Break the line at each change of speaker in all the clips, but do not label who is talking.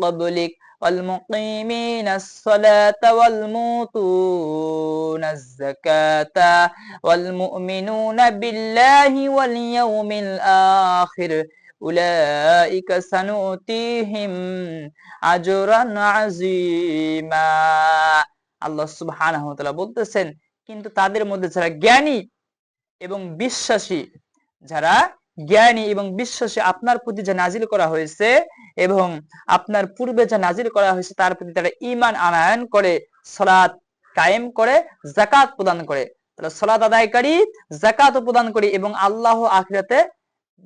قبلك والمقيمين الصلاة والموتون الزكاة والمؤمنون بالله واليوم الآخر أولئك سنؤتيهم أجرا عظيما। আল্লাহ সুবহানাহু ওয়া তাআলা বলতেছেন, কিন্তু তাদের মধ্যে যারা জ্ঞানী এবং বিশ্বাসী, যারা জ্ঞানী এবং বিশ্বাসী, আপনার প্রতি যা নাজিল করা হয়েছে এবং আপনার পূর্বে যা নাজিল করা হয়েছে তার প্রতি তারা ঈমান আনয়ন করে, সালাত কায়েম করে, যাকাত প্রদান করে, তারা সালাত আদায়কারী, যাকাত প্রদান করে এবং আল্লাহ আখিরাতে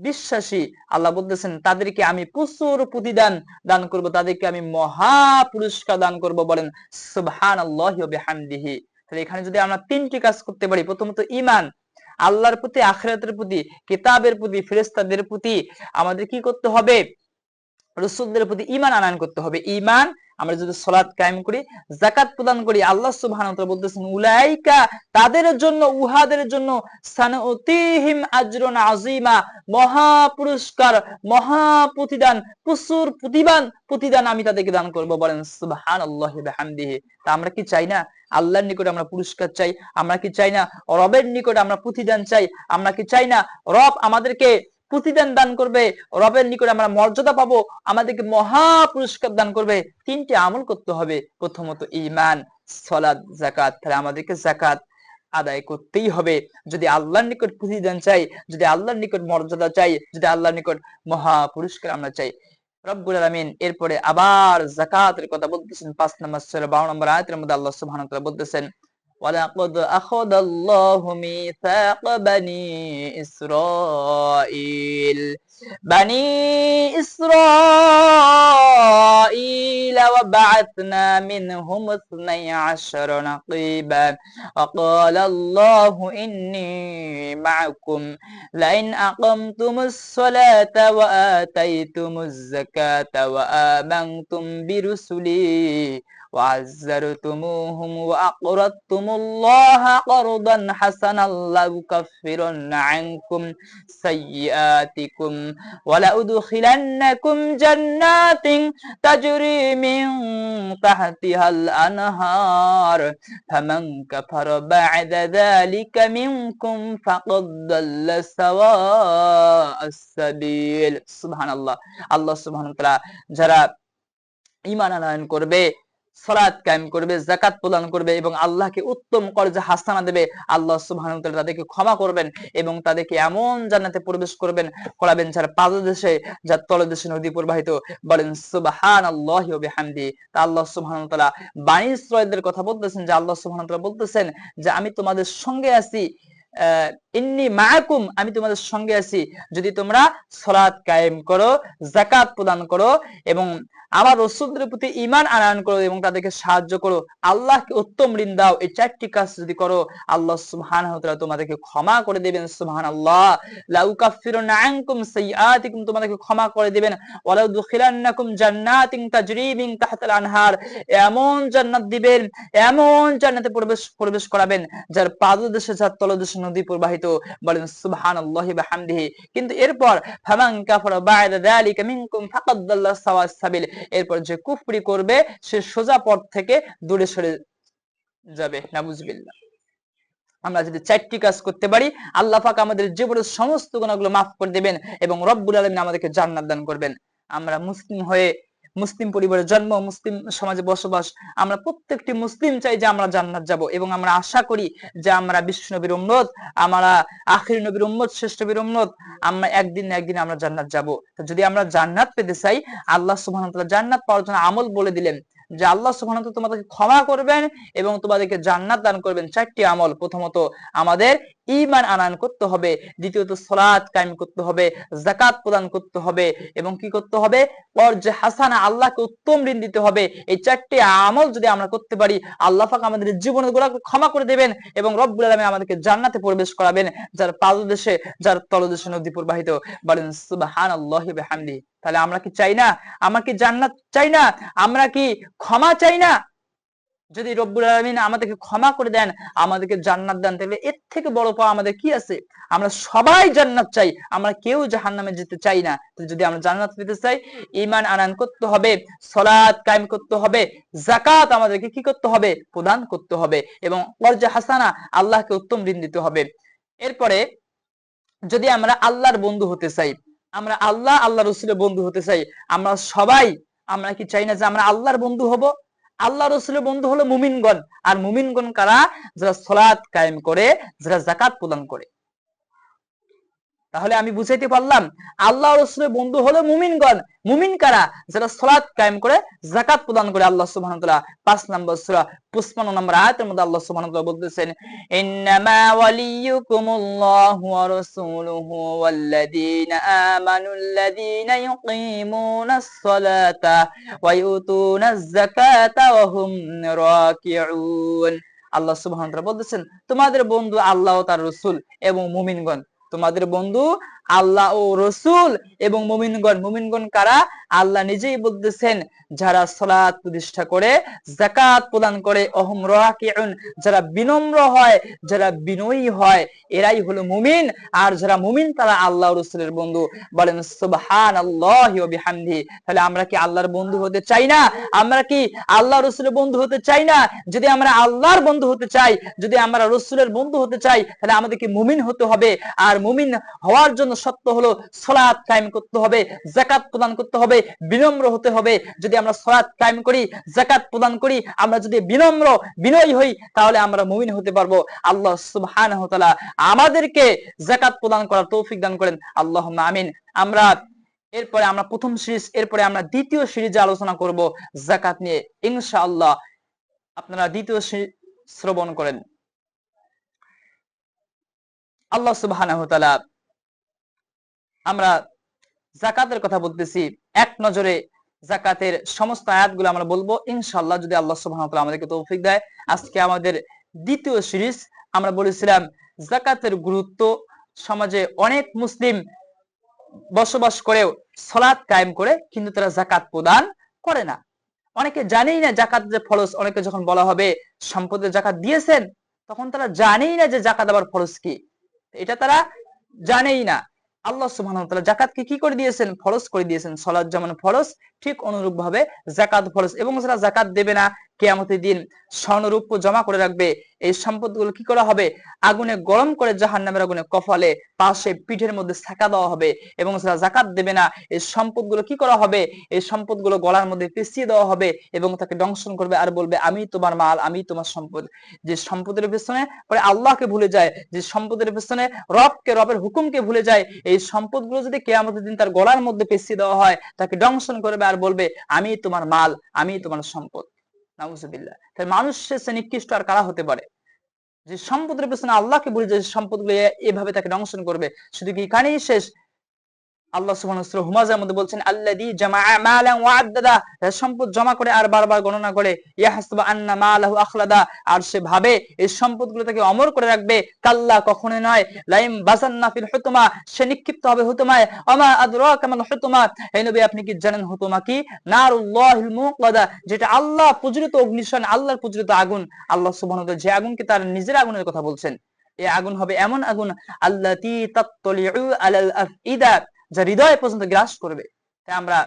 বিশ্বাসী, আল্লাহ বলতেছেন তাদেরকে আমি প্রচুর প্রতিদান দান করব, তাদেরকে আমি মহা পুরস্কার দান করব। বলেন সুবহানাল্লাহি ওয়া বিহামদিহি। তাহলে এখানে যদি আমরা তিনটি কাজ করতে পারি, প্রথমত ঈমান, আল্লাহর প্রতি, আখিরাতের প্রতি, কিতাবের প্রতি, ফেরেশতাদের প্রতি আমাদের কি করতে হবে? রাসূলদের প্রতি ঈমান আনয়ন করতে হবে। ঈমান, আমরা যদি সালাত কায়েম করি, যাকাত প্রদান করি, আল্লাহ সুবহানাহু ওয়া তাআলা বলতেছেন উলাইকা, তাদের জন্য, উহাদের জন্য, সানুতিহিম আজরুন আযীমা, মহা পুরস্কার, মহা প্রতিদান, প্রচুর প্রতিদান আমি তাদেরকে দান করব। বলেন সুবহানাল্লাহি ওয়া বিহামদিহি। তা আমরা কি চাই না আল্লাহর নিকট আমরা পুরস্কার চাই? আমরা কি চাই না রবের নিকট আমরা প্রতিদান চাই? আমরা কি চাই না রব আমাদেরকে প্রতিদান দান করবে, রবের নিকট আমরা মর্যাদা পাবো, আমাদেরকে মহা পুরস্কার দান করবে? তিনটি আমল করতে হবে, প্রথমত ঈমান, সালাত, যাকাত। তাহলে আমাদেরকে যাকাত আদায় করতেই হবে যদি আল্লাহর নিকট প্রতিদান চাই, যদি আল্লাহর নিকট মর্যাদা চাই, যদি আল্লাহর নিকট মহা পুরস্কার আমরা চাই। রব্বুল আলামিন এরপরে আবার যাকাতের কথা বলতেছেন 5 নম্বর সূরা 12 নম্বর আয়াতের মধ্যে আল্লাহ সুবহানাহু ওয়া তাআলা বলতেছেন ওয়ালাকাদ আখাযাল্লাহু মিসাক বানি ইসরাঈল ওয়া বা'আথনা মিনহুম 12 নাকীবা ওয়া ক্বালা আল্লাহু ইন্নী মা'আকুম লাইন আকামতুমুস সালাতা ওয়া আতাইতুমুজ যাকাতা ওয়া আমানতুম বিরুসুলি ওয়া আযযারতুমুহুম ওয়া আকরাদতুমুল্লাহা করদান হাসানান লাউকাফিরান্না আনকুম সাইয়্যাতিকুম ওয়া লাউদখিলান্নাকুম জান্নাতিন তাজরি মিন তাহতিহাল আনহার ফামান কাফারা বা'দা যালিকা মিনকুম ফাকাদ দাল্লা সাওয়া'আস সাবিল। সুবহানাল্লাহ। আল্লাহ সুবহানাহু ওয়া তাআলা যারা ঈমান আনয়ন করবে, সালাত কায়েম করবে, যাকাত প্রদান করবে এবং আল্লাহকে উত্তম কর্জে হাসানা দেবে, আল্লাহ সুবহানাহু ওয়া তাআলা তাদেরকে ক্ষমা করবেন এবং তাদেরকে এমন জান্নাতে প্রবেশ করাবেন যার পাদদেশে, যার তলদেশে নদী প্রবাহিত। বলেন সুবহানাল্লাহি ওয়া বিহামদিহি। তা আল্লাহ সুবহানাহু ওয়া তাআলা বনী ইসরাঈলদের কথা বলতেছেন যে আল্লাহ সুবহানাহু ওয়া তাআলা বলতেছেন যে আমি তোমাদের সঙ্গে আছি, ইন্নী মাআকুম, আমি তোমাদের সঙ্গে আছি যদি তোমরা সালাত কায়েম করো, যাকাত প্রদান করো এবং আমার রাসূলদের প্রতি ঈমান আনয়ন করো এবং তাদেরকে সাহায্য করো, আল্লাহকে উত্তম ঋণ দাও। এই চারটি কাজ যদি করো আল্লাহ সুবহানাহু ওয়া তাআলা তোমাদেরকে ক্ষমা করে দিবেন। সুবহানাল্লাহ। লাউকাফিরুনা আনকুম সাইয়্যাতিকুম, তোমাদেরকে ক্ষমা করে দিবেন। ওয়া লাউদখিলান্নাকুম জান্নাতিন তাজরি মিন তাহতিল আনহার, এমন জান্নাত দিবেন, এমন জান্নাতে প্রবেশ করাবেন যার পাদদেশে, যার তলদেশে নদী প্রবাহিত। বলেন সুবহানাল্লাহি ওয়া বিহামদিহি। কিন্তু এরপর ফামান কাফারা বা'দা যালিকা মিনকুম ফাকাদ দাল্লা সাওয়া'আস সাবিল, এরপর যে কুফরি করবে সে সোজা পথ থেকে দূরে সরে যাবে। নাউজুবিল্লাহ। আমরা যদি চারটি কাজ করতে পারি আল্লাহ পাক আমাদের জীবনের সমস্ত গুনাহগুলো মাফ করে দিবেন এবং রব্বুল আলামিন আমাদেরকে জান্নাত দান করবেন। আমরা মুসলিম হয়ে, মুসলিম পরিবারে জন্ম, মুসলিম সমাজে বসবাস, আমরা প্রত্যেকটি মুসলিম চাই যে আমরা জান্নাত যাব এবং আমরা আশা করি যে আমরা বিশ্ব নবীর উম্মত, আমরা আখির নবীর উম্মত, শ্রেষ্ঠ নবীর উম্মত, আমরা একদিন না একদিন আমরা জান্নাত যাব। তো যদি আমরা জান্নাত পেতে চাই, আল্লাহ সুবহানাহু ওয়া তাআলা জান্নাত পাওয়ার জন্য আমল বলে দিলেন যে আল্লাহ সুবহানাহু ওয়া তাআলা তোমাদেরকে ক্ষমা করবেন এবং তোমাদেরকে জান্নাত দান করবেন। চারটি আমল, প্রথমত আমাদের ঈমান আনয়ন করতে হবে, দ্বিতীয়ত সালাত কায়েম করতে হবে, যাকাত প্রদান করতে হবে এবং কি করতে হবে? কর্জে হাসানা, আল্লাহকে উত্তম ঋণ দিতে হবে। এই চারটি আমল যদি আমরা করতে পারি আল্লাহ পাক আমাদের জীবনের গুনাহকে ক্ষমা করে দিবেন এবং রব্বুল আলামিন আমাদেরকে জান্নাতে প্রবেশ করাবেন যার পাদদেশে, যার তলদেশে নদী প্রবাহিত। বলেন সুবহানাল্লাহি ওয়া বিহামদিহি। তাহলে আমরা কি চাই না? আমরা কি জান্নাত চাই না? আমরা কি ক্ষমা চাই না? যদি রব্বুল আলামিন আমাদেরকে ক্ষমা করে দেন, আমাদেরকে জান্নাত দেন, তাহলে এর থেকে বড় পাওয়া আমাদের কি আছে? আমরা সবাই জান্নাত চাই, আমরা কেউ জাহান্নামে যেতে চাই না। তো যদি আমরা জান্নাত পেতে চাই, ঈমান আনয়ন করতে হবে, সালাত কায়েম করতে হবে, যাকাত আমাদেরকে কি করতে হবে? প্রদান করতে হবে, এবং কর্জে হাসানা, আল্লাহকে উত্তম ঋণ দিতে হবে। এরপরে যদি আমরা আল্লাহর বন্ধু হতে চাই, আমরা আল্লাহ রসুলের বন্ধু হতে চাই, আমরা সবাই, আমরা কি চাই না যে আমরা আল্লাহর বন্ধু হব? আল্লাহ রসুলের বন্ধু হলো মুমিনগণ। আর মুমিনগণ কারা? যারা সালাত কায়েম করে, যারা যাকাত প্রদান করে। তাহলে আমি বুঝাইতে পারলাম, আল্লাহ রসুলের বন্ধু হলো মুমিনগণ। মুমিন কারা? যারা সালাত কায়েম করে, যাকাত প্রদান করে। আল্লাহ সুবহানাহু ওয়া তাআলা 5 নম্বর সূরা 55 নম্বর আয়াতের মধ্যে আল্লাহ সুবহানাহু ওয়া তাআলা বলতেছেন, ইন্নামা ওয়ালিয়্যুকুমুল্লাহু ওয়া রাসূলুহু ওয়াল্লাযীনা আমানুল্লাযীনা ইউকিমুনাস সালাতা ওয়া ইউতুনাজ যাকাতা ওয়া হুম রাকিউন। আল্লাহ সুবহানাহু ওয়া তাআলা বলতেছেন, তোমাদের বন্ধু আল্লাহ ও তার রাসূল এবং মুমিনগণ। তোমাদের বন্ধু আল্লাহ ও রসুল এবং মুমিনগণ। মুমিনগণ কারা? আল্লাহ নিজেই বলতেছেন, যারা সালাত প্রতিষ্ঠা করে, যাকাত প্রদান করে, অহুম রাকিউন, যারা বিনম্র হয়, যারা বিনয়ী হয়, এরাই হলো মুমিন। আর যারা মুমিন তারা আল্লাহ ও রসুলের বন্ধু। বলেন সুবহানাল্লাহি ওয়া বিহামদিহি। তাহলে আমরা কি আল্লাহর বন্ধু হতে চাই না? আমরা কি আল্লাহ রসুলের বন্ধু হতে চাই না? যদি আমরা আল্লাহর বন্ধু হতে চাই, যদি আমরা রসুলের বন্ধু হতে চাই, তাহলে আমাদেরকে মুমিন হতে হবে। আর মুমিন হওয়ার জন্য শর্ত হলো সালাত কায়েম করতে হবে, যাকাত প্রদান করতে হবে, বিনম্র হতে হবে। যদি আমরা সালাত কায়েম করি, যাকাত প্রদান করি, আমরা যদি বিনম্র বিনয়ী হই, তাহলে আমরা মুমিন হতে পারবো। আল্লাহ সুবহানাহু ওয়া তাআলা আমাদেরকে যাকাত প্রদান করার তৌফিক দান করেন, আল্লাহুম্মা আমিন। আমরা এরপরে আমরা প্রথম সিরিজ, এরপরে আমরা দ্বিতীয় সিরিজে আলোচনা করব যাকাত নিয়ে ইনশাআল্লাহ। আপনারা দ্বিতীয় শ্রবণ করেন। আল্লাহ সুবহানাহু ওয়া তাআলা, আমরা যাকাতের কথা বলতেছি, এক নজরে যাকাতের সমস্ত আয়াতগুলো আমরা বলবো ইনশাআল্লাহ, যদি আল্লাহ সুবহানাহু ওয়া তাআলা আমাদেরকে তৌফিক দেয়। আজকে আমাদের দ্বিতীয় সিরিজ। আমরা বলেছিলাম যাকাতের গুরুত্ব। সমাজে অনেক মুসলিম বসবাস করেও সালাত কায়েম করে, কিন্তু তারা যাকাত প্রদান করে না। অনেকে জানেই না যাকাত যে ফরজ। অনেকে যখন বলা হবে সম্পদের যাকাত দিয়েছেন, তখন তারা জানেই না যে যাকাত আবার ফরজ কি, এটা তারা জানেই না। আল্লাহ সুবহানাহু ওয়া তাআলা যাকাতকে কি করে দিয়েছেন? ফরজ করে দিয়েছেন। সালাত যেমন ফরজ, ঠিক অনুরূপ ভাবে যাকাত ফরজ। এবং যারা যাকাত দেবে না, কিয়ামতের দিন স্বর্ণরূপ জমা করে রাখবে, এই সম্পদগুলো কি করা হবে? আগুনে গরম করে জাহান্নামের আগুনে কপালে, পাশে, পিঠের মধ্যে সেকা দেওয়া হবে। এবং যারা যাকাত দেবে না, এই সম্পদগুলো কি করা হবে? এই সম্পদগুলো গলার মধ্যে পেঁচিয়ে দেওয়া হবে এবং তাকে দংশন করবে আর বলবে, আমি তোমার মাল, আমি তোমার সম্পদ। যে সম্পদের পেছনে পরে আল্লাহকে ভুলে যায়, যে সম্পদের পেছনে রবের হুকুমকে ভুলে যায়, এই সম্পদগুলো যদি কিয়ামতের দিন তার গলার মধ্যে পেঁচিয়ে দেওয়া হয়, তাকে দংশন করবে আর বলবে, আমি তোমার মাল, আমি তোমার সম্পদ। নাউজুবিল্লাহ। তাই মানুষের চেয়ে নিকৃষ্ট আর কারা হতে পারে? যে সম্পদের পেছনে আল্লাহকে ভুলে যায়, সম্পদগুলো এভাবে তাকে দংশন করবে। শুধু কি এখানেই শেষ? আল্লাহ সুবহানাহু ওয়া তাআলা হুমাযার মধ্যে বলছেন, আল্লাযী জামাআ মালান ওয়া আদ্দাদা, সম্পদ জমা করে আর বারবার গণনা করে, ইয়াহসাবু আন্না মালাহু আখলাদা, আর সে ভাবে এই সম্পদগুলো তাকে অমর করে রাখবে। কাল্লা, কখনো নয়। লাইম বাসান্না ফিল হুতমা, সে নিক্ষিপ্ত হবে হুতমায়। ওমা আদরাকা মাল হুতমা, হে নবী আপনি কি জানেন হুতমা কি? নারুল্লাহিল মুকাদা, যেটা আল্লাহ পূজিত অগ্নিশন, আল্লাহর পূজিত আগুন। আল্লাহ সুবহানাহু ওয়া তাআলা যে আগুনকে তার নিজের আগুনের কথা বলছেন, এই আগুন হবে এমন আগুন, আল্লাতী তাত্তালিউ আলাল আফইদা, যা হৃদয় পর্যন্ত গ্রাস করবে। তাই আমরা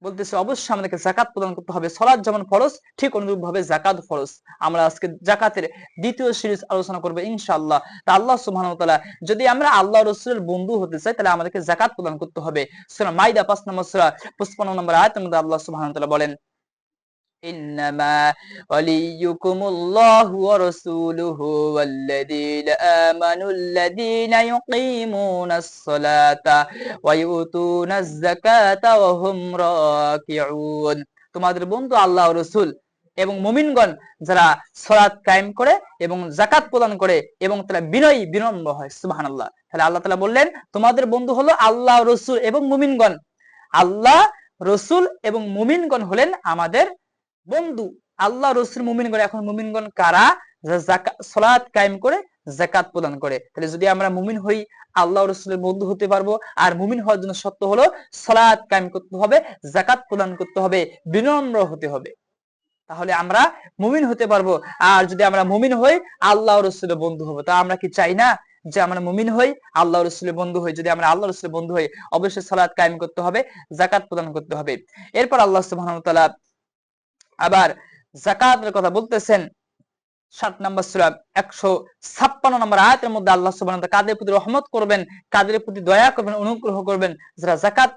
বলতেছি, অবশ্যই আমাদেরকে যাকাত প্রদান করতে হবে। সালাত যেমন ফরজ, ঠিক অনুরূপ ভাবে যাকাত ফরজ। আমরা আজকে যাকাতের দ্বিতীয় সিরিজ আলোচনা করব ইনশাআল্লাহ। তা আল্লাহ সুবহানাহু ওয়া তাআলা, যদি আমরা আল্লাহ রাসূলের বন্ধু হতে চাই, তাহলে আমাদেরকে যাকাত প্রদান করতে হবে। সূরা মাইদা 5 নম্বর সূরা 55 নম্বর আয়াতের মধ্যে আল্লাহ সুবহানাহু ওয়া তাআলা বলেন, ইন্নামা ওয়ালিয়্যুকুমুল্লাহু ওয়া রাসূলুহু ওয়াল্লাযীনা আমানুল্লাযীনা ইউকিমুনাস সালাতা ওয়া ইউতুনাজ যাকাতা ওয়া হুম রাকিউন। তোমাদের বন্ধু আল্লাহ ও রাসূল এবং মুমিনগণ, যারা সালাত কায়েম করে এবং যাকাত প্রদান করে এবং তারা বিনয়ী বিনম্র হয়। সুবহানাল্লাহ। তাহলে আল্লাহ তাআলা বললেন, তোমাদের বন্ধু হলো আল্লাহ, রাসূল এবং মুমিনগণ। আল্লাহ, রাসূল এবং মুমিনগণ হলেন আমাদের বন্ধু। আল্লাহ, রাসূল, মুমিনগণ। এখন মুমিনগণ কারা? যারা সালাত কায়েম করে, যাকাত প্রদান করে। তাহলে যদি আমরা মুমিন হই, আল্লাহ রাসূলের বন্ধু হতে পারবো। আর মুমিন হওয়ার জন্য শর্ত হলো সালাত কায়েম করতে হবে, যাকাত প্রদান করতে হবে, বিনম্র হতে হবে। তাহলে আমরা মুমিন হতে পারবো। আর যদি আমরা মুমিন হই, আল্লাহ রসুলের বন্ধু হবো। তা আমরা কি চাই না যে আমরা মুমিন হই, আল্লাহ রসুলের বন্ধু হই? যদি আমরা আল্লাহ রসুলের বন্ধু হই, অবশ্যই সালাত কায়েম করতে হবে, যাকাত প্রদান করতে হবে। এরপর আল্লাহ সুবহানাহু ওয়া তাআলা আবার যাকাতের কথা বলতেছেন 7 নম্বর সূরা 156 নম্বর আয়াতের মধ্যে। আল্লাহ সুবহানাহু ওয়া তাআলা কাদের প্রতি রহমত করবেন, কাদের প্রতি দয়া করবেন, অনুগ্রহ করবেন, যারা যাকাত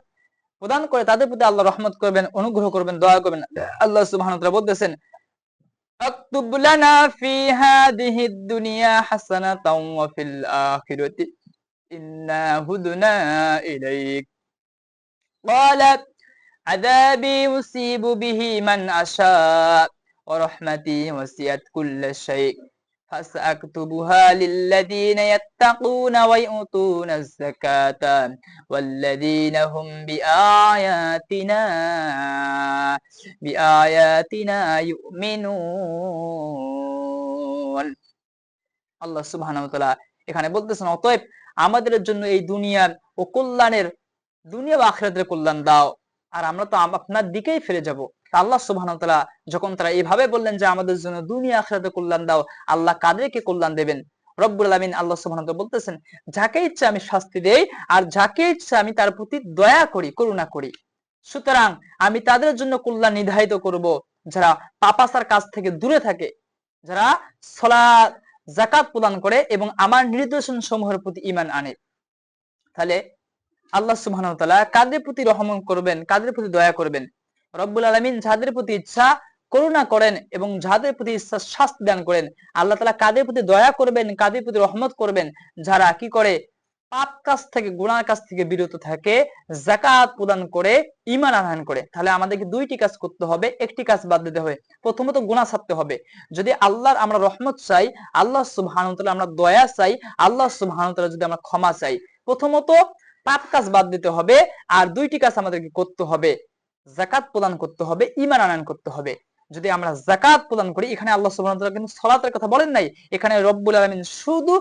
প্রদান করে তাদের প্রতি আল্লাহ রহমত করবেন, অনুগ্রহ করবেন, দয়া করবেন। আল্লাহ সুবহানাহু ওয়া তাআলা বলতেছেন, আকতুব লানা ফি হাদিহি দুনিয়া হাসানাতাও ওয়া ফিল আখিরাতি ইন্না হুদনা ইলাইক ক্বালা আযাবি ইউসিবু বিহি মান আশা ওয়া রাহমাতি ওয়াসিআত কুল্লা শাই فسأكتبها للذين يتقون ويؤتون الزكاة والذين هم بآياتنا يؤمنون। আল্লাহ সুবহানাহু ওয়া তাআলা এখানে বলতেছেন, অতএব আমাদের জন্য এই দুনিয়ার ও কল্যাণের, দুনিয়া ও আখিরাতের কল্যাণ দাও, আর আমরা তো আপনার দিকেই ফিরে যাব। আল্লাহ সুবহানাহু ওয়া তাআলা যখন তারা এইভাবে বললেন যে আমাদের জন্য দুনিয়া আখিরাতের কল্যাণ দাও, আল্লাহ কাদেরকে কল্যাণ দেবেন? রব্বুল আলামিন আল্লাহ সুবহানাহু ওয়া তাআলা বলতেছেন, যাকে ইচ্ছা আমি শাস্তি দেই, আর যাকে ইচ্ছা আমি তার প্রতি দয়া করি, করুণা করি। সুতরাং আমি তাদের জন্য কল্যাণ নির্ধারিত করব যারা পাপাচার কাজ থেকে দূরে থাকে, যারা সালাত যাকাত প্রদান করে এবং আমার নির্দেশন সমূহের প্রতি ঈমান আনে। তাহলে আল্লাহ সুবহানাহু ওয়া তাআলা কাদের প্রতি রহমত করবেন, কাদের প্রতি দয়া করবেন? রব্বুল আলামিন যাদের প্রতি ইচ্ছা করুণা করেন এবং যাদের প্রতি ইচ্ছা শাস্তি দান করেন। আল্লাহ তাআলা কাদের প্রতি দয়া করবেন, কাদের প্রতি রহমত করবেন? যারা কি করে? পাপ কাজ থেকে, গুনাহ কাজ থেকে বিরত থাকে, যাকাত প্রদান করে, ঈমান আনয়ন করে। তাহলে আমাদেরকে দুইটি কাজ করতে হবে, একটি কাজ বাদ দিতে হবে। প্রথমত গুনাহ ছাড়তে হবে। যদি আল্লাহর আমরা রহমত চাই, আল্লাহ সুবহানাহু ওয়া তাআলা আমরা দয়া চাই, আল্লাহ সুবহানাহু ওয়া তাআলা যদি আমরা ক্ষমা চাই, প্রথমত পাপ কাজ বাদ দিতে হবে। আর দুইটি কাজ আমাদেরকে করতে হবে, যাকাত প্রদান করতে হবে, ঈমান আনয়ন করতে হবে। যদি আমরা যাকাত প্রদান করি, এখানে আল্লাহ সুবহানাহু ওয়া তাআলা কিন্তু সালাতের কথা বলেন নাই, এখানে রব্বুল আলামিন শুধু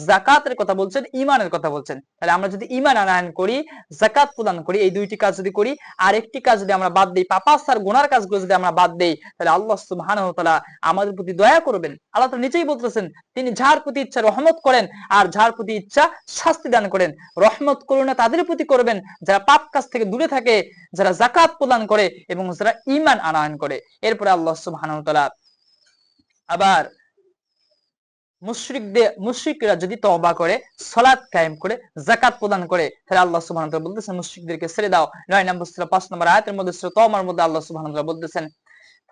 যাকাতের কথা বলছেন, ঈমানের কথা বলছেন। তাহলে আমরা যদি ঈমান আনয়ন করি, যাকাত প্রদান করি, এই দুইটি কাজ যদি করি, আর একটি কাজ যদি আমরা বাদ দেই, পাপাচার গুনার কাজগুলো যদি আমরা বাদ দেই, তাহলে আল্লাহ সুবহানাহু ওয়া তাআলা আমাদের প্রতি দয়া করবেন। আল্লাহ তাআলা নিজেই বলতেছেন, তিনি যার প্রতি ইচ্ছা রহমত করেন আর যার প্রতি ইচ্ছা শাস্তি দান করেন। রহমত করুণা তাদের প্রতি করবেন যারা পাপ কাজ থেকে দূরে থাকে, যারা যাকাত প্রদান করে এবং যারা ঈমান আনয়ন করে। এরপরে আল্লাহ সুবহানাহু ওয়া তাআলা আবার মুশরিকরা যদি তওবা করে, সালাত কায়েম করে, যাকাত প্রদান করে, তাহলে আল্লাহ সুবহানাহু ওয়া তাআলা বলতেছেন মুশরিকদেরকে ছেড়ে দাও। 9 নম্বর সূরা 5 নম্বর আয়াতের মধ্যে, সূরা তওবার মধ্যে আল্লাহ সুবহানাহু ওয়া তাআলা বলতেছেন,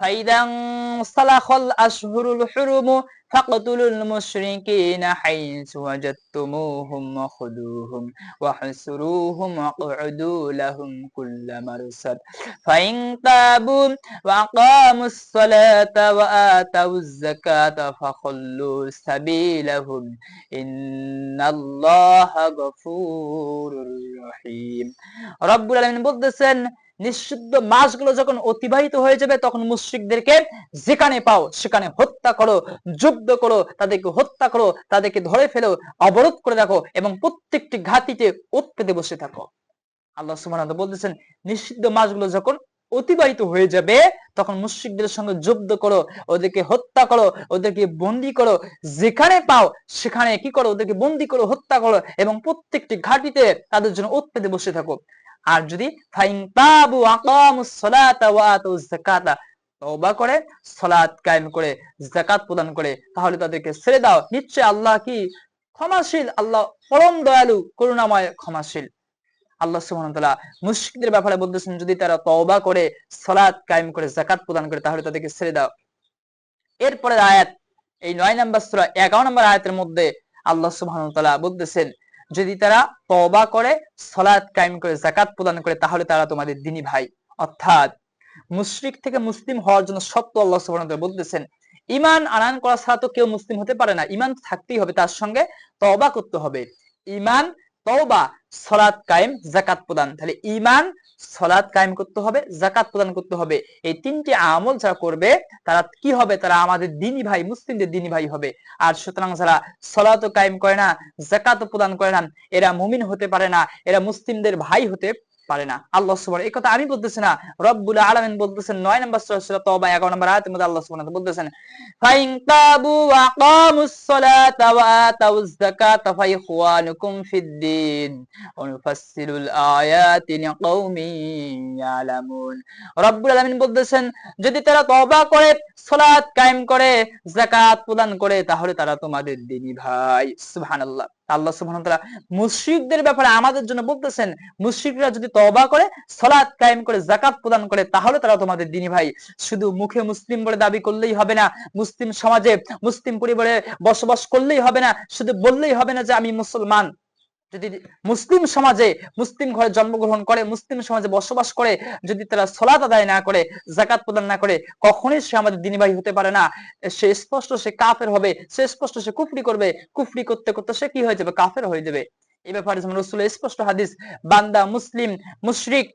فإذا انسلخ الأشهر الحرم فاقتلوا المشركين حيث وجدتموهم وخذوهم واحصروهم واقعدوا لهم كل مرصد فإن تابوا وأقاموا الصلاة وآتوا الزكاة فخلوا سبيلهم إن الله غفور رحيم। رب العالمين বলতেছেন, নিষিদ্ধ মাসগুলো যখন অতিবাহিত হয়ে যাবে, তখন মুশরিকদেরকে যেখানে পাও সেখানে হত্যা করো, যুদ্ধ করো, তাদেরকে হত্যা করো, তাদেরকে ধরে ফেলো, অবরোধ করে রাখো এবং প্রত্যেকটি ঘাঁটিতে ওঁত পেতে বসে থাকো। আল্লাহ সুবহানাহু ওয়া তাআলা বলতেছেন, নিষিদ্ধ মাসগুলো যখন অতিবাহিত হয়ে যাবে, তখন মুশরিকদের সঙ্গে যুদ্ধ করো, ওদেরকে হত্যা করো, ওদেরকে বন্দী করো, যেখানে পাও সেখানে কি করো? ওদেরকে বন্দী করো, হত্যা করো এবং প্রত্যেকটি ঘাঁটিতে তাদের জন্য ওঁত পেতে বসে থাকো। আর যদি ফাইন তাবু আকামুস সালাতা ওয়া আতুজ যাকাতা, তওবা করে, সালাত কায়েম করে, যাকাত প্রদান করে, তাহলে তাদেরকে ছেড়ে দাও। নিশ্চয় আল্লাহ কি ক্ষমাশীল, আল্লাহ পরম দয়ালু, করুণাময়, ক্ষমাশীল। আল্লাহ সুবহানাহু ওয়া তাআলা মুশরিকদের ব্যাপারে বলতেছেন, যদি তারা তওবা করে, সালাত কায়েম করে, যাকাত প্রদান করে, তাহলে তাদেরকে ছেড়ে দাও। এরপরের আয়াত, এই 9 নম্বর সূরা 11 নম্বর আয়াতের মধ্যে আল্লাহ সুবহানাহু ওয়া তাআলা বলতেছেন, যদি তারা তওবা করে, সালাত কায়েম করে, যাকাত প্রদান করে, তাহলে তারা তোমাদের দ্বীনী ভাই। অর্থাৎ মুশরিক থেকে মুসলিম হওয়ার জন্য শর্ত আল্লাহ সুবহানাহু ওয়া তাআলা বলতেছেন। ঈমান আনয়ন করা ছাড়া তো কেউ মুসলিম হতে পারে না। ঈমান থাকতেই হবে, তার সঙ্গে তওবা করতে হবে। ঈমান, তওবা, সালাত কায়েম, যাকাত প্রদান। তাহলে ঈমান, সালাত কায়েম করতে হবে, যাকাত প্রদান করতে হবে। এই তিনটি আমল যারা করবে, তারা কি হবে? তারা আমাদের দ্বীনী ভাই, মুসলিমদের দ্বীনী ভাই হবে। আর সুতরাং যারা সালাত কায়েম করে না, যাকাত প্রদান করে না, এরা মুমিন হতে পারে না, এরা মুসলিমদের ভাই হতে পারে না। আল্লাহ সুবহানাহু, এই কথা আমি বলতেছি না, রব্বুল আলামিন বলতেছেন 9 নম্বর সূরা তওবা 11 নম্বর আয়াতের মধ্যে আল্লাহ সুবহানাহু ওয়া তাআলা বলতেছেন, ফাইন তাবু ওয়া আকামুস সালাতা ওয়া আতাউজ যাকাতা ফাইখওয়ানুকুম ফিদ্দিন ওয়া নুফাসসিলুল আয়াতি লিকাওমিন ইয়ালামুন। রব্বুল আলামিন বলতেছেন, যদি তারা তওবা করে, সালাত কায়েম করে, যাকাত প্রদান করে, তাহলে তারা তোমাদের দিনী ভাই। সুবহানাল্লাহ। আল্লাহ সুবহানাহু ওয়া তাআলা মুশরিকদের ব্যাপারে আমাদের জন্য বলতেছেন, মুশরিকরা যদি তওবা করে, সালাত কায়েম করে, যাকাত প্রদান করে, তাহলে তারা তোমাদের দিনী ভাই। শুধু মুখে মুসলিম বলে দাবি করলেই হবে না, মুসলিম সমাজে মুসলিম পরিবারে বসবাস করলেই হবে না, শুধু বললেই হবে না যে আমি মুসলমান। যদি মুসলিম সমাজে, মুসলিম ঘরে জন্মগ্রহণ করে, মুসলিম সমাজে বসবাস করে, যদি তারা সালাত আদায় না করে, যাকাত প্রদান না করে, কখনোই সে আমাদের দিনী ভাই হতে পারে না। সে স্পষ্ট সে কাফের হবে, সে স্পষ্ট সে কুফরি করবে, কুফরি করতে করতে সে কি হয়ে যাবে, কাফের হয়ে যাবে। এই ব্যাপারে যেমন রাসূলের স্পষ্ট হাদিস, বান্দা মুসলিম, মুশরিক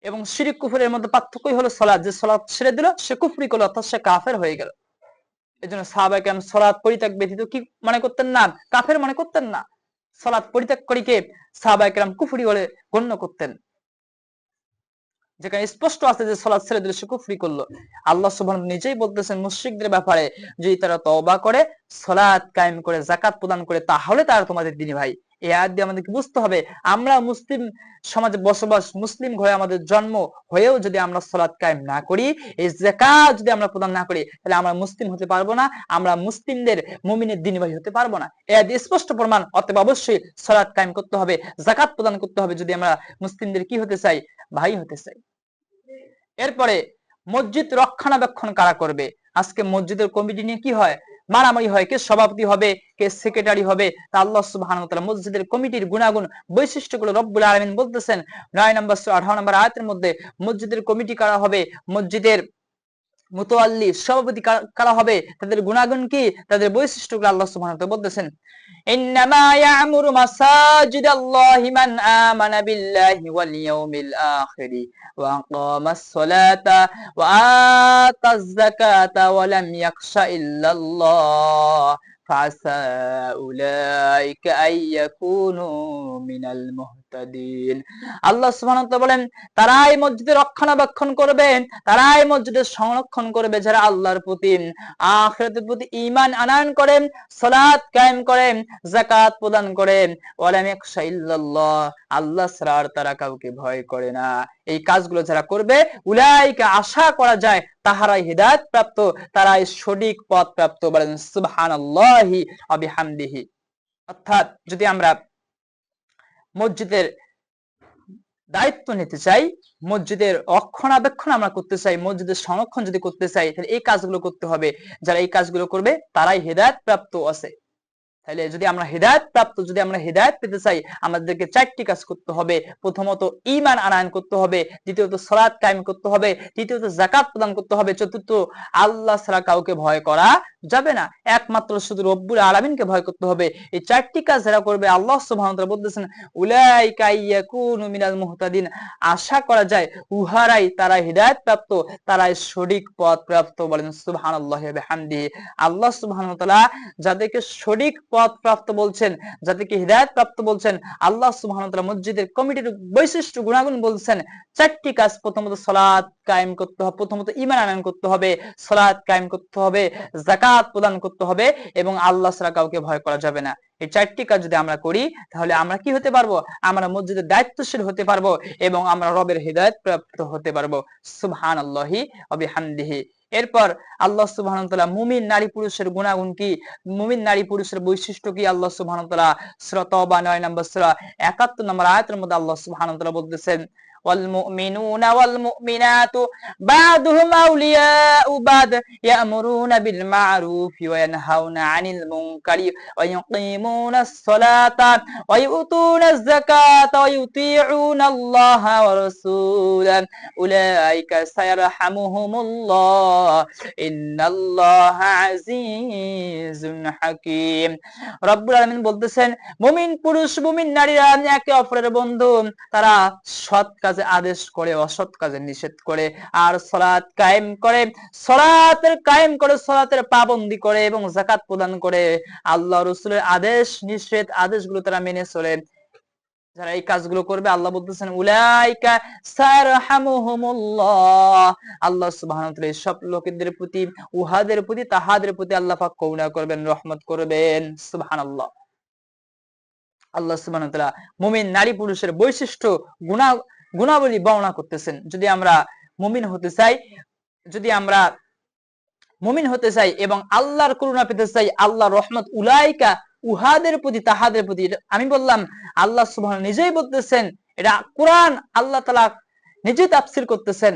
এবং শিরক কুফরের মধ্যে পার্থক্যই হলো সালাত। যে সালাত ছেড়ে দিল সে কুফরি করলো, অর্থাৎ সে কাফের হয়ে গেল। এজন্য সাহাবায়ে কেরাম সালাত পরিত্যাগ ব্যতীত কি মনে করতেন না, কাফের মনে করতেন না। সালাত পরিত্যাগ করিকে সাহাবায়ে কেরাম কুফরি বলে গণ্য করতেন, যেখানে স্পষ্ট আছে যে সালাত ছেড়ে দিলে সে কুফরি করলো। আল্লাহ সুবহানাহু নিজেই বলতেছেন মুশরিকদের ব্যাপারে, যদি তারা তওবা করে, সালাত কায়েম করে, যাকাত প্রদান করে, তাহলে তারা তোমাদের দিনী ভাই। এই আয়াত দিয়ে আমাদেরকে বুঝতে হবে, আমরা মুসলিম সমাজে বসবাস, মুসলিম ঘরে আমাদের জন্ম হয়েও যদি আমরা সালাত কায়েম না করি, এই যাকাত যদি আমরা প্রদান না করি, তাহলে আমরা মুসলিম হতে পারবো না, আমরা মুসলিমদের মুমিনের দিনী ভাই হতে পারবো না। এই আয়াত স্পষ্ট প্রমাণ। অতএব অবশ্যই সালাত কায়েম করতে হবে, যাকাত প্রদান করতে হবে, যদি আমরা মুসলিমদের কি হতে চাই, ভাই হতে চাই। এরপরে মসজিদ রক্ষণাবেক্ষণ কারা করবে? আজকে মসজিদের কমিটি নিয়ে কি হয়, মারামারি হয়, কে সভাপতি হবে, কে সেক্রেটারি হবে। তা আল্লাহ সুবহানাহু ওয়া তাআলা মসজিদের কমিটির গুণাগুণ, বৈশিষ্ট্যগুলো রব্বুল আলামিন বলতেছেন 9 নম্বর সূরা 18 নম্বর আয়াতের মধ্যে। মসজিদের কমিটি কারা হবে, মসজিদের মুতাওয়াল্লি সভাপতি কারা হবে, তাদের গুণাগুণ কি, তাদের বৈশিষ্ট্যগুলো আল্লাহ সুবহানাহু ওয়া তাআলা বলতেছেন, ইন্নামা ইয়া'মুরু মাসাজিদাল্লাহি মান আমানা বিল্লাহি ওয়াল ইয়াউমিল আখিরি ওয়া আকামাস সালাতা ওয়া আতাজ যাকাতা ওয়া লাম ইয়াখশা ইল্লাল্লাহ ফাসা উলাইকা আইয়াকুনু মিনাল মুহতাদিন। আল্লাহ সুবহানাহু ওয়া তাআলা বলেন, তারাই মসজিদের রক্ষণাবেক্ষণ করবেন, তারাই মসজিদের সংরক্ষণ করবে যারা আল্লাহর প্রতি, আখিরাতের প্রতি ঈমান আনয়ন করেন, সালাত কায়েম করেন, যাকাত প্রদান করেন, ওয়ালাম ইয়াখশা ইল্লাল্লাহ, আল্লাহ ছাড়া আর তারা কাউকে ভয় করে না। এই কাজগুলো যারা করবে, উলাইকা আশা করা যায় তাহারাই হিদায়াত প্রাপ্ত, তারাই সঠিক পথ প্রাপ্ত। বলেন সুবহানাল্লাহি ওয়া বিহামদিহি। অর্থাৎ যদি আমরা মসজিদের দায়িত্ব নিতে চাই, মসজিদের রক্ষণাবেক্ষণ আমরা করতে চাই, মসজিদের সংরক্ষণ যদি করতে চাই, তাহলে এই কাজগুলো করতে হবে। যারা এই কাজগুলো করবে তারাই হেদায়েত প্রাপ্ত আছে। তাহলে যদি আমরা হেদায়েত প্রাপ্ত, যদি আমরা হেদায়েত পেতে চাই, আমাদেরকে 4টি কাজ করতে হবে। প্রথমত ঈমান আনয়ন করতে হবে, দ্বিতীয়ত সালাত কায়েম করতে হবে, তৃতীয়ত যাকাত প্রদান করতে হবে, চতুর্থ আল্লাহ ছাড়া কাউকে ভয় করা যাবে না, একমাত্র শুধু রব্বুল আলামিনকে ভয় করতে হবে। এই 4টি কাজ যারা করবে, আল্লাহ সুবহানাহু ওয়া তাআলা বলতেছেন, উলাইকা ইয়াকুনু মিনাল মুহতাদিন, আশা করা যায় উহারাই, তারা হিদায়াত প্রাপ্ত, তারাই সঠিক পথ প্রাপ্ত। বলেন সুবহানাল্লাহি ওয়া বিহামদিহি। আল্লাহ সুবহানাহু ওয়া তাআলা যাদেরকে সঠিক পথ প্রাপ্ত বলছেন, যাদেরকে হিদায়াত প্রাপ্ত বলছেন, আল্লাহ সুবহানাহু ওয়া তাআলা মসজিদের কমিটির বৈশিষ্ট্য গুণাগুণ বলছেন। 4টি কাজ, প্রথমত সালাত কায়েম করতে হবে, প্রথমত ঈমান আনয়ন করতে হবে, সালাত কায়েম করতে হবে, যাকাত প্রদান করতে হবে, এবং আল্লাহ ছাড়া কাউকে ভয় করা যাবে না। এই 4টি কাজ যদি আমরা করি, তাহলে আমরা কি হতে পারবো, আমরা মসজিদের দায়িত্বশীল হতে পারবো, এবং আমরা রবের হিদায়াত প্রাপ্ত হতে পারবো। সুবহানাল্লাহি ওয়া বিহামদিহি। এরপর আল্লাহ সুবহানাহু ওয়া তাআলা মুমিন নারী পুরুষের গুণাগুণ কি, মুমিন নারী পুরুষের বৈশিষ্ট্য কি, আল্লাহ সুবহানাহু ওয়া তাআলা সূরা তাওবা 9 নম্বর সূরা 71 নম্বর আয়াতের মধ্যে আল্লাহ সুবহানাহু ওয়া তাআলা বলতেছেন, والمؤمنون والمؤمنات بعضهم أولياء بعض يأمرون بالمعروف وينهون عن المنكر ويقيمون الصلاة ويؤتون الزكاة ويطيعون الله ورسوله أولئك سيرحمهم الله إن الله عزيز حكيم। রব্বুল আলামিন বলতেছেন, মুমিন পুরুষ মুমিন নারীরা একে অপরের বন্ধু, তারা সৎ কাজে আদেশ করে, অসৎ কাজে নিষেধ করে, আর সালাত কায়েম করে, সালাতের পাবন্দি করে, এবং যাকাত প্রদান করে, আল্লাহ রাসূলের আদেশ নিষেধ আদেশগুলো তারা মেনে চলে। যারা এই কাজগুলো করবে আল্লাহ বলতেছেন উলাইকা সারহামুহুমুল্লাহ, আল্লাহ সুবহানাহু ওয়া তাআলা এই সব লোকেদের প্রতি, উহাদের প্রতি, তাহাদের প্রতি আল্লাহ পাক করুণা করবেন, রহমত করবেন। সুবহানাল্লাহ। আল্লাহ সুবহানাহু ওয়া তাআলা মুমিন নারী পুরুষের বৈশিষ্ট্য, গুণাবলী বর্ণনা করতেছেন। যদি আমরা মুমিন হতে চাই, যদি আমরা মুমিন হতে চাই এবং আল্লাহর করুণা পেতে চাই, আল্লাহর রহমত, উলাইকা উহাদের প্রতি, তাহাদের প্রতি, আমি বললাম আল্লাহ সুবহানাহু নিজেই বলতেছেন, এটা কোরআন আল্লাহ তাআলা নিজেই তাফসীর করতেছেন।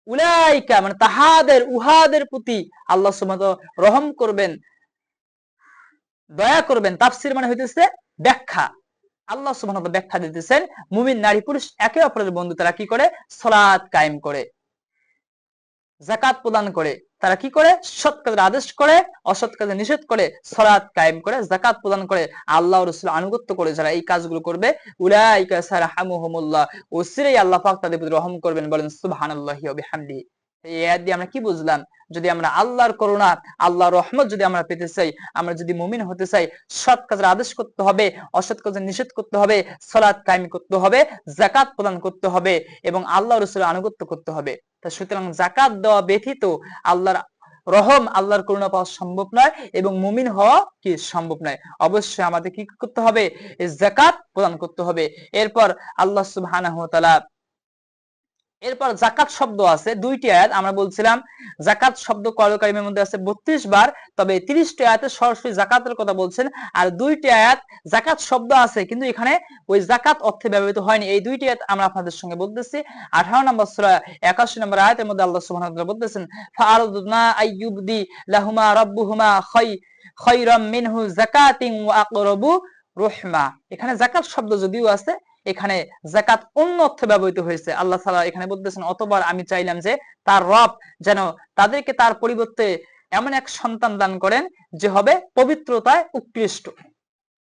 উলাইকা মানে তাহাদের, উহাদের প্রতি আল্লাহ সুবহানাহু রহম করবেন, দয়া করবেন। তাফসীর মানে হইতেছে ব্যাখ্যা। আল্লাহ সুবহানাহু ব্যাখ্যা দিতেছেন, মুমিন নারী পুরুষ একে অপরের বন্ধু। তারা কি করে? সালাত কায়েম করে, যাকাত প্রদান করে। তারা কি করে? সৎ কাজের আদেশ করে, অসৎ কাজে নিষেধ করে, সালাত কায়েম করে, যাকাত প্রদান করে, আল্লাহ ও রাসূলের আনুগত্য করে। যারা এই কাজগুলো করবে, উলাইকা সারহামুহুমুল্লাহ, অচিরেই আল্লাহ পাক তাদের প্রতি রহম করবেন। বলেন সুবহানাল্লাহি ওয়া বিহামদিহি। এই আয়াত দিয়ে আমরা কি বুঝলাম? যদি আমরা আল্লাহর করুণা, আল্লাহর রহমত যদি আমরা পেতে চাই, আমরা যদি মুমিন হতে চাই, সৎ কাজের আদেশ করতে হবে, অসৎ কাজের নিষেধ করতে হবে, সালাত কায়েম করতে হবে, যাকাত প্রদান করতে হবে এবং আল্লাহ রাসূলের আনুগত্য করতে হবে। তা সুতরাং যাকাত দেওয়া ব্যতীত আল্লাহর রহম, আল্লাহর করুণা পাওয়া সম্ভব নয় এবং মুমিন হওয়া কি সম্ভব নয়। অবশ্যই আমাদের কি করতে হবে? যাকাত প্রদান করতে হবে। এরপর আল্লাহ সুবহানাহু ওয়া তাআলা, এরপর যাকাত শব্দ আছে দুইটি আয়াত। আমরা বলছিলাম যাকাত শব্দ কোরআন কারীমের মধ্যে আছে 32 বার, তবে 30টি আয়াতে সরাসরি যাকাতের কথা বলছেন, আর দুইটি আয়াত যাকাত শব্দ আছে কিন্তু এখানে ওই যাকাত অর্থে ব্যবহৃত হয়নি। এই দুইটি আয়াত আমরা আপনাদের সঙ্গে বলতেছি। 18 নম্বর সূরা 81 নম্বর আয়াতের মধ্যে আল্লাহ সুবহানাহু ওয়া তাআলা বলতেছেন, ফাআরদনা আইয়ুবদি লাহুমা রাব্বুহুমা খায়রাম মিনহু যাকাতিন ওয়া আকরাবু রহমা। এখানে যাকাত শব্দ যদিও আছে, এখানে যাকাত অন্য অর্থে ব্যবহৃত হয়েছে। আল্লাহ তাআলা এখানে বলতেছেন, অতবার আমি চাইলাম যে তার রব যেন তাদেরকে তার পরিবর্তে এমন এক সন্তান দান করেন যে হবে পবিত্রতায় উৎকৃষ্ট।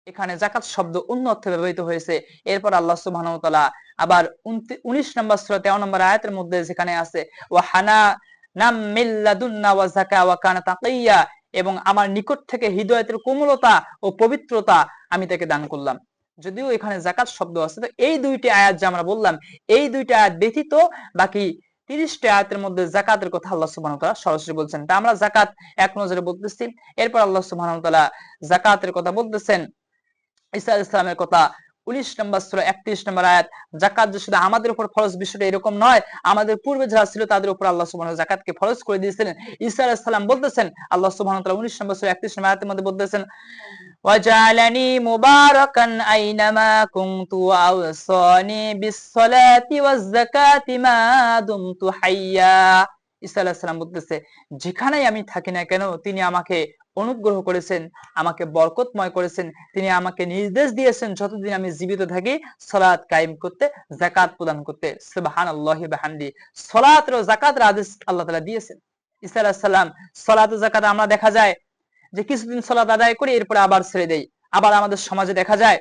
এখানে যাকাত শব্দ অন্য অর্থে ব্যবহৃত হয়েছে। এরপর আল্লাহ সুবহানাহু ওয়া তাআলা আবার 19 নম্বর সূরা 13 নম্বর আয়াতের মধ্যে যেখানে আছে ওয়া হানানাম মিন লাদুন্না ওয়া যাকা ওয়া কানা তাকিয়া, এবং আমার নিকট থেকে হৃদয়ের কোমলতা ও পবিত্রতা আমি তাকে দান করলাম। যদিও এখানে যাকাত শব্দ আছে, তো এই দুইটি আয়াত যে আমরা বললাম, এই দুইটি আয়াত ব্যতীত বাকি 30টি আয়াতের মধ্যে যাকাতের কথা আল্লাহ সুবহানাহু ওয়া তাআলা সরাসরি বলছেন। তা আমরা যাকাত এক নজরে বলতেছি। এরপর আল্লাহ সুবহানাহু ওয়া তাআলা যাকাতের কথা বলতেছেন, ঈসা আলাইহিস সালামের কথা 19 নম্বর সূরা 31 নম্বর আয়াত। যাকাত যে শুধু আমাদের উপর ফরজ, বিষয়টা এরকম নয়। আমাদের পূর্বে যারা ছিল তাদের উপর আল্লাহ সুবহানাহু ওয়া তাআলা যাকাতকে ফরজ করে দিয়েছিলেন। ঈসা আলাইহিস সালাম বলতেছেন, আল্লাহ সুবহানাহু ওয়া তাআলা 19 নম্বর সূরা 31 নম্বর আয়াতের মধ্যে বলতেছেন, ওয়াজআলানি মুবারাকান আইনামা কুনতু ওয়াওসানি বিস-সালাতি ওয়াজ-যাকাতি মা দুমতু হাইয়া। ঈসা আলাইহিস সালাম বলতেছে, যেখানেই আমি থাকি না কেন তিনি আমাকে অনুগ্রহ করেছেন, আমাকে বরকতময় করেছেন। তিনি আমাকে নির্দেশ দিয়েছেন যতদিন আমি জীবিত থাকি সালাত কায়েম করতে, যাকাত প্রদান করতে। সুবহানাল্লাহি ওয়া বিহামদিহি। সালাত ও যাকাতের আদেশ আল্লাহ তাআলা দিয়েছেন। ঈসা আলাইহিস সালাম সালাত ও যাকাত আমরা দেখা যায় যে কিছুদিন সালাত আদায় করি, এরপর আবার ছেড়ে দেই। আবার আমাদের সমাজে দেখা যায়